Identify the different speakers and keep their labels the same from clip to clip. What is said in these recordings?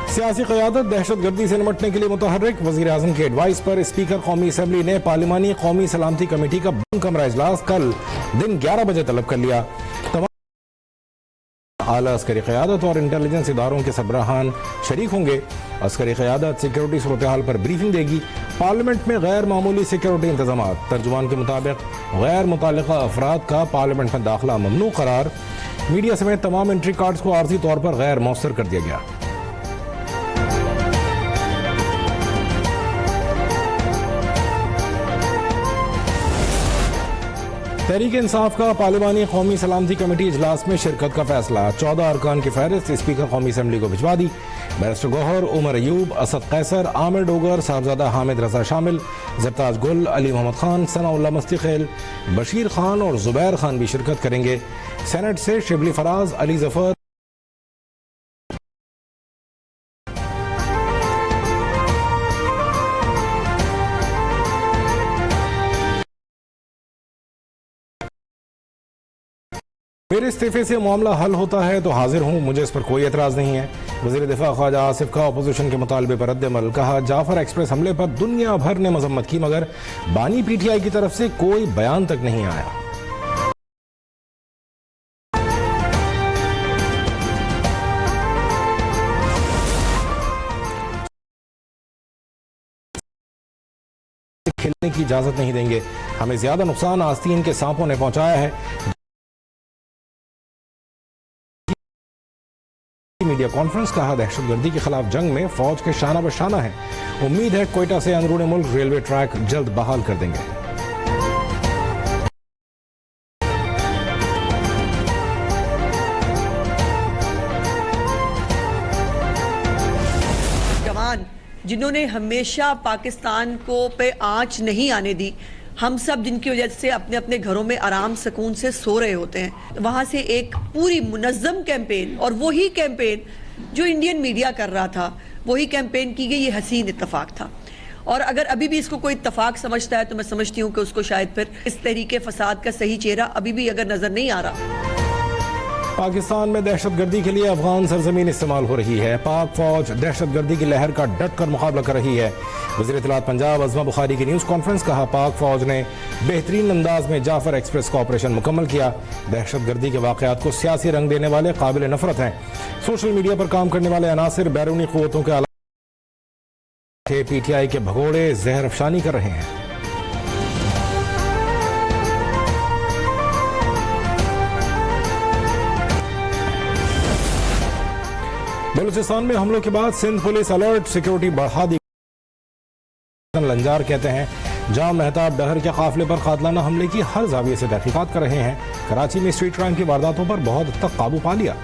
Speaker 1: सियासी क़यादत दहशत गर्दी से निपटने के लिए मुतहर्रिक। वज़ीर आज़म के एडवाइस पर स्पीकर कौमी असम्बली ने पार्लिमानी कौमी सलामती कमेटी का बंद कमरा इजलास कल दिन 11 बजे तलब कर लिया। आला अस्करी क़यादत और इंटेलिजेंस इदारों के सरबराहान शरीक होंगे। अस्करी क़यादत सिक्योरिटी सूरत हाल पर ब्रीफिंग देगी। पार्लियामेंट में गैर मामूली सिक्योरिटी इंतजाम। तर्जुमान के मुताबिक गैर मुताल्लिक़ा अफराद का पार्लियामेंट में दाखिला ममनू करार। मीडिया समेत तमाम एंट्री कार्ड्स को आर्जी तौर पर गैर मौसर कर दिया गया। तहरीक इंसाफ का पार्लिमानी कौमी सलामती कमेटी इजलास में शिरकत का फैसला। 14 अरकान की फहरिस्त स्पीकर कौमी असम्बली को भिजवा दी। बैरिस्टर गौहर, उमर अयूब, असद कैसर, आमिर डोगर, साहबजादा हामिद रजा शामिल। जरताज गुल, अली मोहम्मद खान, सनाउल्लाह मस्तिखेल, बशीर खान और जुबैर खान भी शिरकत करेंगे। सेनेट से शिबली फराज, अली जफर, मेरे इस्तीफे से मामला हल होता है तो हाजिर हूँ, मुझे इस पर कोई एतराज़ नहीं है। वज़ीर दिफा ख्वाजा आसिफ का अपोजिशन के मुतालबे पर रद्द-ए-अमल। कहा, जाफर एक्सप्रेस हमले पर दुनिया भर ने मजम्मत की मगर बानी पीटीआई की तरफ से कोई बयान तक नहीं आया। खेलने की इजाजत नहीं देंगे, हमें ज्यादा नुकसान आस्तीन के सांपों ने पहुंचाया है। Media conference. कहा, दहशतगर्दी के खिलाफ जंग में फौज के शाना बशाना है। उम्मीद है क्वेटा से अंदरूनी मुल्क रेलवे ट्रैक जल्द बहाल कर देंगे।
Speaker 2: जवान जिन्होंने हमेशा पाकिस्तान को पे आंच नहीं आने दी, हम सब जिनकी वजह से अपने अपने घरों में आराम सुकून से सो रहे होते हैं, वहां से एक पूरी मुनज़्ज़म कैंपेन, और वही कैंपेन जो इंडियन मीडिया कर रहा था, वही कैंपेन की गई। ये हसीन इत्तफाक था, और अगर अभी भी इसको कोई इत्तफाक समझता है तो मैं समझती हूँ कि उसको शायद फिर इस तरीके फसाद का सही चेहरा अभी भी अगर नजर नहीं आ रहा।
Speaker 1: पाकिस्तान में दहशतगर्दी के लिए अफगान सरजमीन इस्तेमाल हो रही है। पाक फौज दहशतगर्दी की लहर का डट कर मुकाबला कर रही है। वज़ीर इत्तलात पंजाब अज़मा बुखारी की न्यूज़ कॉन्फ्रेंस। कहा, पाक फौज ने बेहतरीन अंदाज में जाफर एक्सप्रेस का ऑपरेशन मुकम्मल किया। दहशतगर्दी के वाक़यात को सियासी रंग देने वाले काबिल नफरत हैं। सोशल मीडिया पर काम करने वाले अनासिर बैरूनी क़ुव्वतों के अलावा पीटीआई के भगोड़े जहर अफशानी कर रहे हैं। बलूचिस्तान में हमलों के बाद सिंध पुलिस अलर्ट, सिक्योरिटी बढ़ा दी। लंजार कहते हैं, जाम मेहताब डहर के काफिले पर कातलाना हमले की हर जाविये से तहकीकात कर रहे हैं। कराची में स्ट्रीट क्राइम की वारदातों पर बहुत हद तक काबू पा लिया।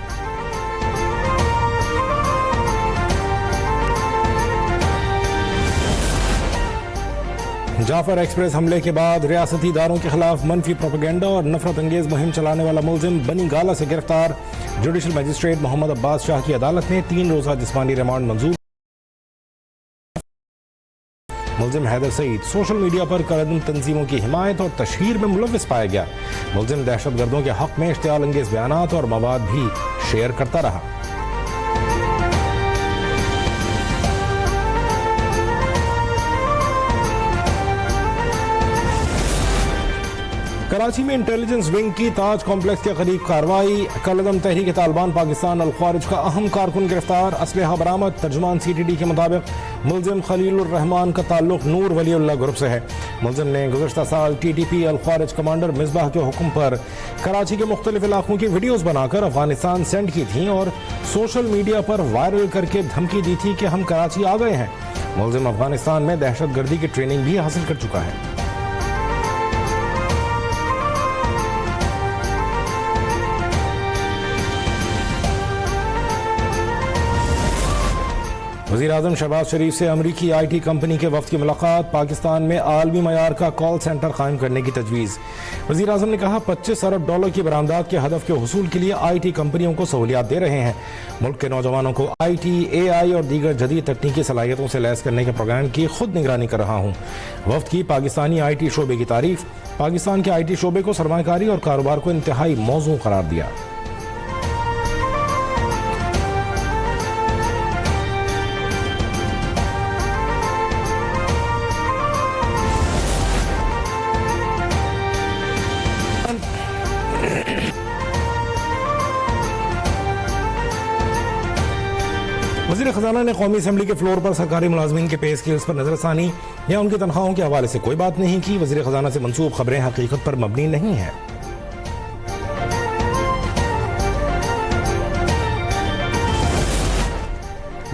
Speaker 1: जाफर एक्सप्रेस हमले के बाद रियासती इदारों के खिलाफ मनफी प्रोपेगेंडा और नफरत अंगेज मुहिम चलाने वाला मुलजिम बनी गाला से गिरफ्तार। जुडिशल मजिस्ट्रेट मोहम्मद अब्बास शाह की अदालत ने 3 रोजा जिस्मानी रिमांड मंजूर। मुलजिम हैदर सईद सोशल मीडिया पर कलअदम तंजीमों की हिमायत और तशहीर में मुलव्विस पाया गया। मुलजिम दहशतगर्दों के हक में इश्तियाल अंगेज बयानात और मवाद भी शेयर करता रहा। कराची में इंटेलिजेंस विंग की ताज कॉम्प्लेक्स के करीब कार्रवाई। कलअदम तहरीक तालिबान पाकिस्तान अल ख्वारिज का अहम कारकुन गिरफ्तार। असलहा बरामद। तर्जुमान CTD के मुताबिक मुलजिम खलीलुर रहमान का ताल्लुक नूर वलीउल्लाह ग्रुप से है। मुलजिम ने गुज़श्ता साल TTP अल ख्वारिज कमांडर मिसबाह के हुक्म पर कराची के मुख्तलिफ इलाकों की वीडियोज बनाकर अफगानिस्तान सेंड की थी और सोशल मीडिया पर वायरल करके धमकी दी थी कि हम कराची आ गए हैं। मुलजिम अफगानिस्तान में दहशतगर्दी की ट्रेनिंग भी हासिल कर चुका है। वज़ीर आज़म शहबाज शरीफ से अमरीकी IT कंपनी के वफ़द की मुलाकात। पाकिस्तान में आलमी मयार का कॉल सेंटर कायम करने की तजवीज़। वज़ीर आज़म ने कहा, $25 अरब की बरामदात के हदफ के हुसूल के लिए IT कंपनियों को सहूलियात दे रहे हैं। मुल्क के नौजवानों को IT, AI और दीगर जदीद तकनीकी सलाहियतों से लैस करने के प्रोग्राम की खुद निगरानी कर रहा हूँ। वफ़द की पाकिस्तानी IT शोबे की तारीफ। पाकिस्तान के IT शोबे को सरमायाकारी और कारोबार को इंतहाई मौजू करार दिया। वज़ीर ख़ज़ाना ने कौमी असम्बली के फ्लोर पर सरकारी मुलाजमीन के पे स्केल्स पर नजरसानी या उनकी तनख्वाहों के हवाले से कोई बात नहीं की। वज़ीर ख़ज़ाना से मंसूब खबरें हकीकत पर मबनी नहीं है।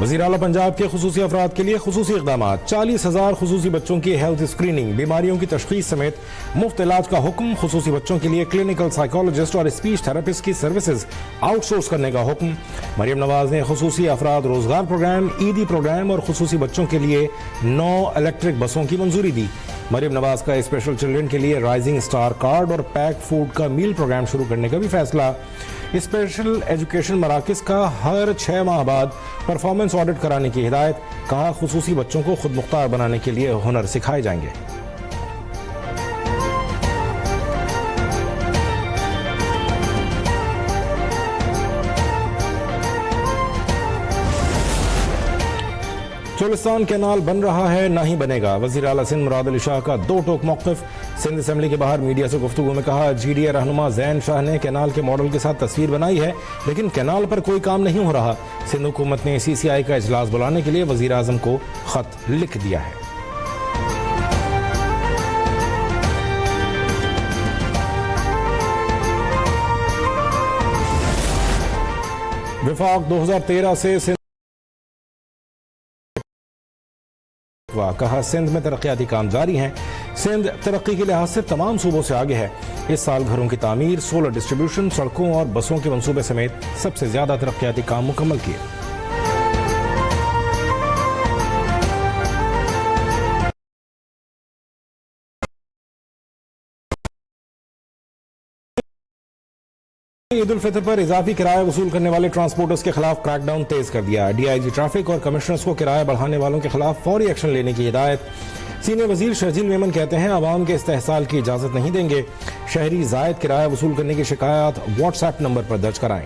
Speaker 1: वज़ीर आला पंजाब के खुसूसी अफराद के लिए खुसूसी इक़दाम। 40,000 खुसूसी बच्चों की हेल्थ स्क्रीनिंग, बीमारियों की तशख़ीस समेत मुफ्त इलाज का हुक्म। खुसूसी बच्चों के लिए क्लिनिकल साइकोलॉजिस्ट और स्पीच थेरेपिस्ट की सर्विसेज आउटसोर्स करने का हुक्म। मरियम नवाज ने खुसूसी अफराद रोजगार प्रोग्राम, ईदी प्रोग्राम और खुसूसी बच्चों के लिए 9 इलेक्ट्रिक बसों की मंजूरी दी। मरियम नवाज का स्पेशल चिल्ड्रन के लिए राइजिंग स्टार कार्ड और पैक फूड का मील प्रोग्राम शुरू करने का भी फैसला। स्पेशल एजुकेशन मराकज का हर 6 माह बाद परफॉर्मेंस ऑडिट कराने की हिदायत। कहा खुसूसी बच्चों को खुद मुख्तार बनाने के लिए हुनर सिखाए जाएंगे। चोलिस्तान कैनाल बन रहा है ना ही बनेगा। वज़ीर आला सिंध मुराद अली शाह का 2 टोक मौक़िफ़। सिंध असम्बली के बाहर मीडिया से गुफ्तगू में कहा, GDA रहनुमा ज़ैन शाह ने कैनाल के मॉडल के साथ तस्वीर बनाई है, लेकिन कैनाल पर कोई काम नहीं हो रहा। सिंध हुकूमत ने CCI का इजलास बुलाने के लिए वज़ीर आज़म को खत लिख दिया है। विफाक 2013 से सिंध कहा, सिंध में तरक्याती काम जारी हैं। सिंध तरक्की के लिहाज से तमाम सूबों से आगे है। इस साल घरों की तामीर, सोलर डिस्ट्रीब्यूशन, सड़कों और बसों के मंसूबे समेत सबसे ज्यादा तरक्याती काम मुकम्मल किए। ईद उल फितर पर इजाफी किराया वसूल करने वाले ट्रांसपोर्टर्स के खिलाफ क्रैकडाउन तेज कर दिया। DIG ट्रैफिक और कमिश्नर्स को किराया बढ़ाने वालों के खिलाफ फौरी एक्शन लेने की हिदायत। सीनियर वजीर शहजील मेमन कहते हैं, आवाम के इस्तेहसाल की इजाजत नहीं देंगे। शहरी जायद किराया वसूल करने की शिकायत WhatsApp नंबर पर दर्ज कराएं।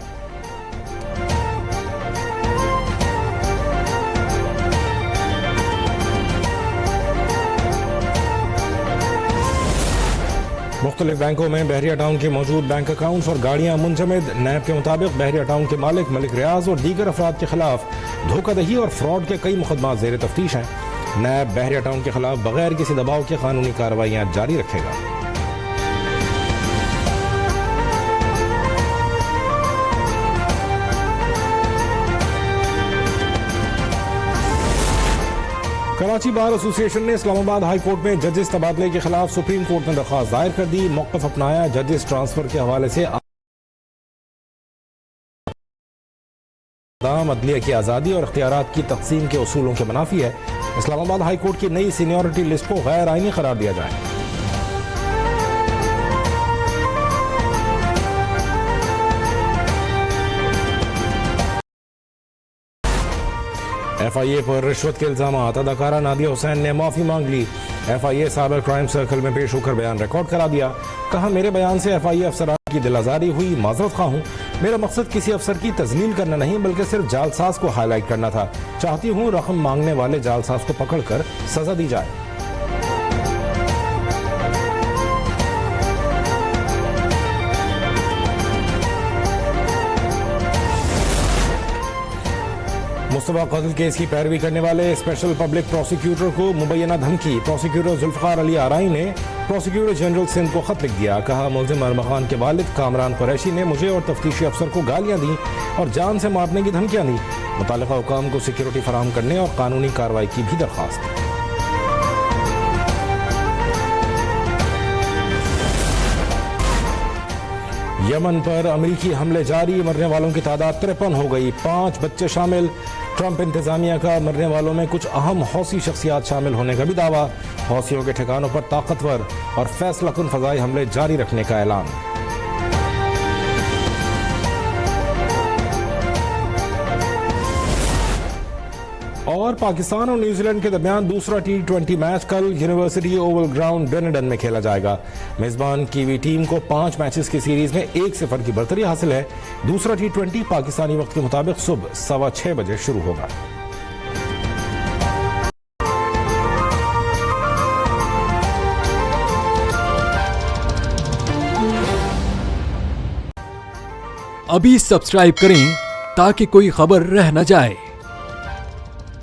Speaker 1: मुख्तलिफ बैंकों में बहरिया टाउन के मौजूद बैंक अकाउंट्स और गाड़ियां मुंजमद। नैब के मुताबिक बहरिया टाउन के मालिक मलिक रियाज और दीगर अफराद के खिलाफ धोखाधही और फ्रॉड के कई मुकदमा जेर तफ्तीश हैं। नैब बहरिया टाउन के खिलाफ बगैर किसी दबाव के कानूनी कार्रवाइयां जारी रखेगा। कराची बार एसोसिएशन ने इस्लामाबाद हाई कोर्ट में जजेस तबादले के खिलाफ सुप्रीम कोर्ट में दरख्वास्त दायर कर दी। मौक़िफ़ अपनाया, जजेस ट्रांसफर के हवाले से अदलिया की आज़ादी और इख्तियारात की तक़सीम के उसूलों के मुनाफी है। इस्लामाबाद हाई कोर्ट की नई सीनियरिटी लिस्ट को गैर आईनी करार दिया जाए। FIA पर रिश्वत के इल्जामात। अदाकारा नादिया हुसैन ने माफी मांग ली। FIA साइबर क्राइम सर्कल में पेश होकर बयान रिकॉर्ड करा दिया। कहा, मेरे बयान से FIA अफसरान की दिलाजारी हुई, माजरत खा हूँ। मेरा मकसद किसी अफसर की तजलील करना नहीं, बल्कि सिर्फ जालसाज को हाईलाइट करना था। चाहती हूँ रकम मांगने वाले जालसाज को पकड़कर सजा दी जाए। मुस्तफा कत्ल केस की पैरवी करने वाले स्पेशल पब्लिक प्रोसिक्यूटर को मुबैना धमकी। प्रोसिक्यूटर जुल्फकार अली आराई ने प्रोसिक्यूटर जनरल सिंध को खत लिख दिया। कहा, मुल्जिम अरमखान के वालिद कामरान कुरैशी ने मुझे और तफ्तीशी अफसर को गालियां दी और जान से मारने की धमकियां दी। मुतालिका हुकाम को सिक्योरिटी फराहम करने और कानूनी कार्रवाई की भी दरख्वास्त। यमन पर अमरीकी हमले जारी। मरने वालों की तादाद 53 हो गई, 5 बच्चे शामिल। ट्रंप इंतजामिया का मरने वालों में कुछ अहम हौसी शख्सियात शामिल होने का भी दावा। हौसियों के ठिकानों पर ताकतवर और फैसलाकुन फजाई हमले जारी रखने का ऐलान। और पाकिस्तान और न्यूजीलैंड के दरमियान दूसरा T20 मैच कल यूनिवर्सिटी ओवल ग्राउंड डनडन में खेला जाएगा। मेजबान कीवी टीम को 5 मैचेस की सीरीज में 1-0 की बढ़तरी हासिल है। दूसरा T20 पाकिस्तानी वक्त के मुताबिक सुबह 6:15 बजे शुरू होगा।
Speaker 3: अभी सब्सक्राइब करें ताकि कोई खबर रह न जाए।